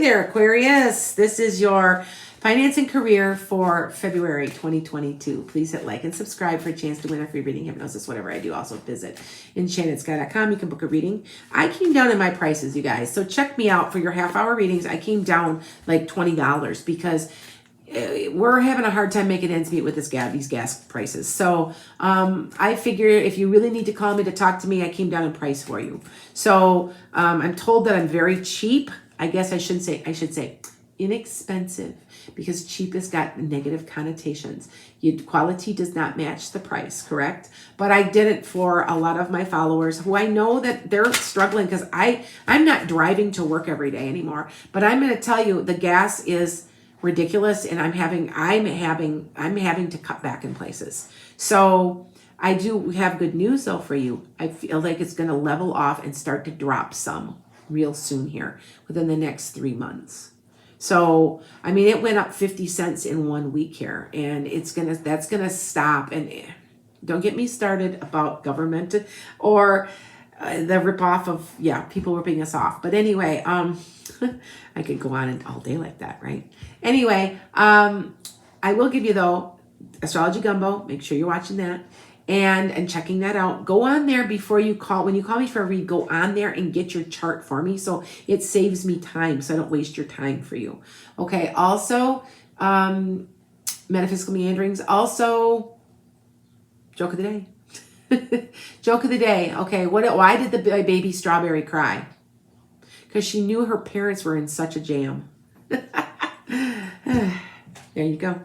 there, Aquarius. This is your finance and career for February 2022. Please hit like and subscribe for a chance to win a free reading, hypnosis, whatever I do. Also visit enchantedSky.com. You can book a reading. I came down in my prices, you guys. So check me out for your half-hour readings. I came down like $20 because we're having a hard time making ends meet with these gas prices. So I figure if you really need to call me to talk to me, I came down in price for you. So I'm told that I'm very cheap. I guess I should say inexpensive, because cheap has got negative connotations. Quality does not match the price, correct? But I did it for a lot of my followers who I know that they're struggling, because I'm not driving to work every day anymore. But I'm going to tell you, the gas is ridiculous, and I'm having to cut back in places. So I do have good news though for you. I feel like it's going to level off and start to drop some real soon here within the next 3 months. So, I mean, it went up 50 cents in 1 week here, and that's going to stop. And don't get me started about government or the ripoff of, people ripping us off. But anyway, I could go on all day like that, right? Anyway, I will give you though, Astrology Gumbo. Make sure you're watching that and checking that out. Go on there before you call. When you call me for a read, go on there and get your chart for me, so it saves me time, so I don't waste your time for you. Okay. Also, Metaphysical Meanderings. Also, joke of the day. Joke of the day. Okay. Why did the baby strawberry cry? Because she knew her parents were in such a jam. There you go.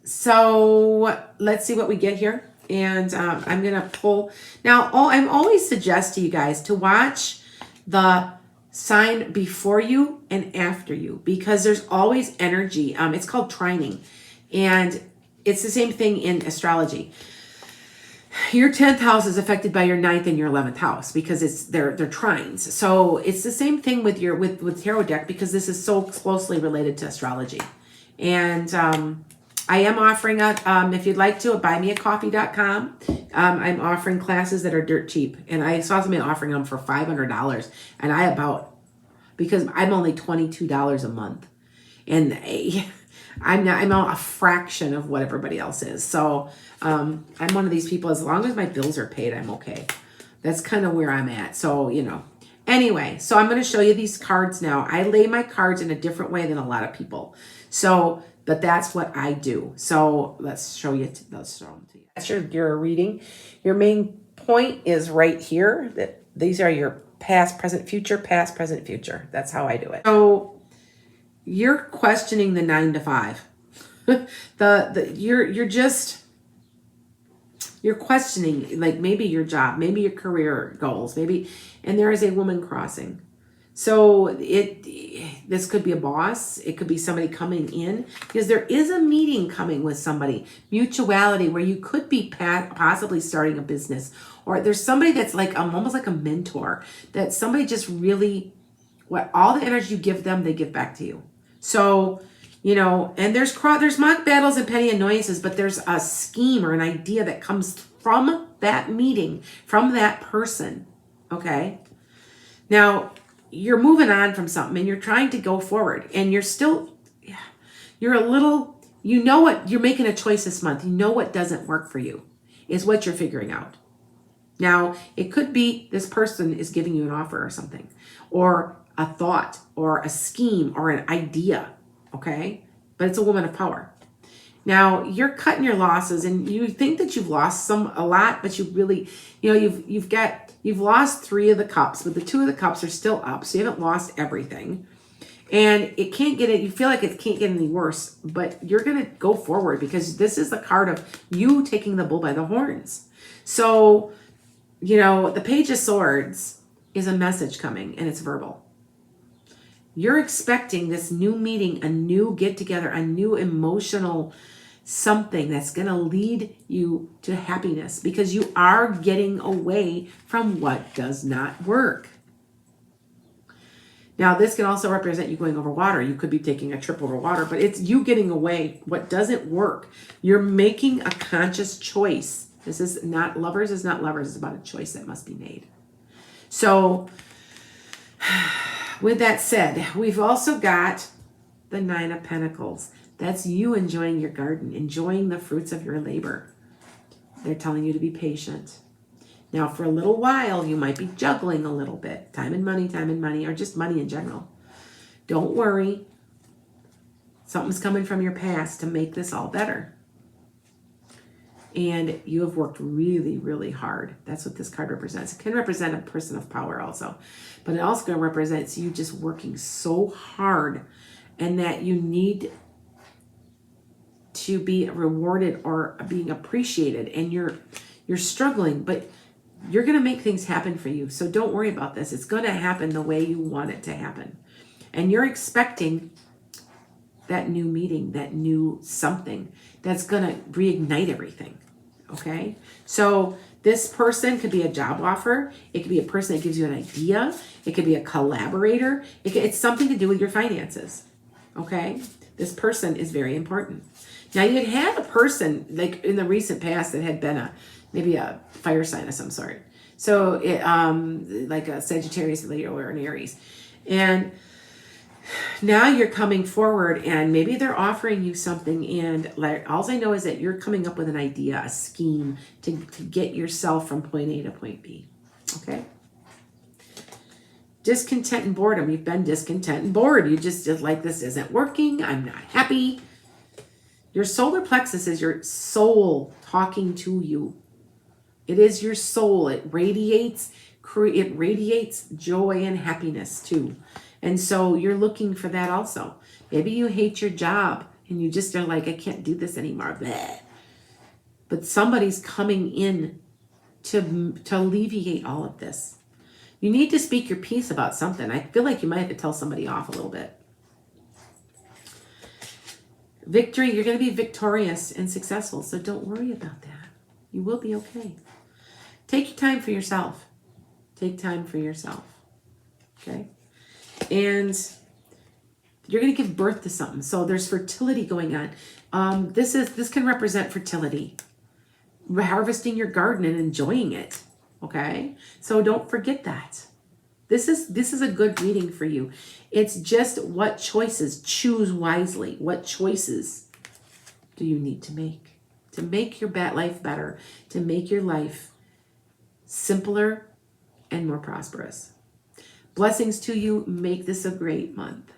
So let's see what we get here. And I'm going to pull. Now, I'm always suggest to you guys to watch the sign before you and after you, because there's always energy. It's called trining. And it's the same thing in astrology. Your 10th house is affected by your 9th and your 11th house, because they're trines. So it's the same thing with with tarot deck, because this is so closely related to astrology. And I am offering if you'd like to, buymeacoffee.com. I'm offering classes that are dirt cheap, and I saw somebody offering them for $500, and because I'm only $22 a month, and I'm a fraction of what everybody else is. So I'm one of these people, as long as my bills are paid, I'm okay. That's kind of where I'm at. So, anyway, so I'm going to show you these cards now. I lay my cards in a different way than a lot of people. So, but that's what I do. So let's show you. Let's show them to you. That's your reading. Your main point is right here. That these are your past, present, future, past, present, future. That's how I do it. So you're questioning the 9 to 5. You're questioning, like, maybe your job, maybe your career goals, maybe, and there is a woman crossing. So this could be a boss. It could be somebody coming in, because there is a meeting coming with somebody, mutuality, where you could be possibly starting a business, or there's somebody that's like almost like a mentor, that somebody just really, all the energy you give them, they give back to you. So, and there's mock battles and petty annoyances, but there's a scheme or an idea that comes from that meeting, from that person. Okay. Now, you're moving on from something, and you're trying to go forward, and you're a little, what you're making a choice this month. What doesn't work for you is what you're figuring out. Now, it could be this person is giving you an offer or something, or a thought, or a scheme, or an idea. Okay. But it's a woman of power. Now, you're cutting your losses, and you think that you've lost a lot, but you really, you've lost 3 of the cups, but the 2 of the cups are still up. So you haven't lost everything, and you feel like it can't get any worse, but you're going to go forward, because this is the card of you taking the bull by the horns. So, the Page of Swords is a message coming, and it's verbal. You're expecting this new meeting, a new get together, a new emotional something that's going to lead you to happiness, because you are getting away from what does not work. Now, this can also represent you going over water. You could be taking a trip over water, but it's you getting away what doesn't work. You're making a conscious choice. This is not lovers. It's about a choice that must be made. So With that said, we've also got the Nine of Pentacles. That's you enjoying your garden, enjoying the fruits of your labor. They're telling you to be patient. Now, for a little while, you might be juggling a little bit. Time and money, or just money in general. Don't worry. Something's coming from your past to make this all better. And you have worked really, really hard. That's what this card represents. It can represent a person of power also. But it also represents you just working so hard and that you need to be rewarded or being appreciated. And you're struggling, but you're going to make things happen for you. So don't worry about this. It's going to happen the way you want it to happen. And you're expecting that new meeting, that new something that's going to reignite everything. Okay? So this person could be a job offer. It could be a person that gives you an idea. It could be a collaborator. It's something to do with your finances. Okay? This person is very important. Now, you had a person like in the recent past that had been maybe a fire sign of some sort. So it like a Sagittarius, Leo, or an Aries. And now you're coming forward and maybe they're offering you something, and like all I know is that you're coming up with an idea, a scheme to get yourself from point A to point B. Okay? Discontent and boredom. You've been discontent and bored. You just like, this isn't working. I'm not happy. Your solar plexus is your soul talking to you. It is your soul. It radiates joy and happiness too. And so you're looking for that also. Maybe you hate your job and you just are like, I can't do this anymore. Bleh. But somebody's coming in to alleviate all of this. You need to speak your piece about something. I feel like you might have to tell somebody off a little bit. Victory, you're going to be victorious and successful. So don't worry about that. You will be okay. Take your time for yourself. Take time for yourself. Okay? And you're going to give birth to something. So there's fertility going on. This can represent fertility. Harvesting your garden and enjoying it. Okay? So don't forget that. This is a good reading for you. It's just what choices. Choose wisely. What choices do you need to make your life better, to make your life simpler and more prosperous. Blessings to you. Make this a great month.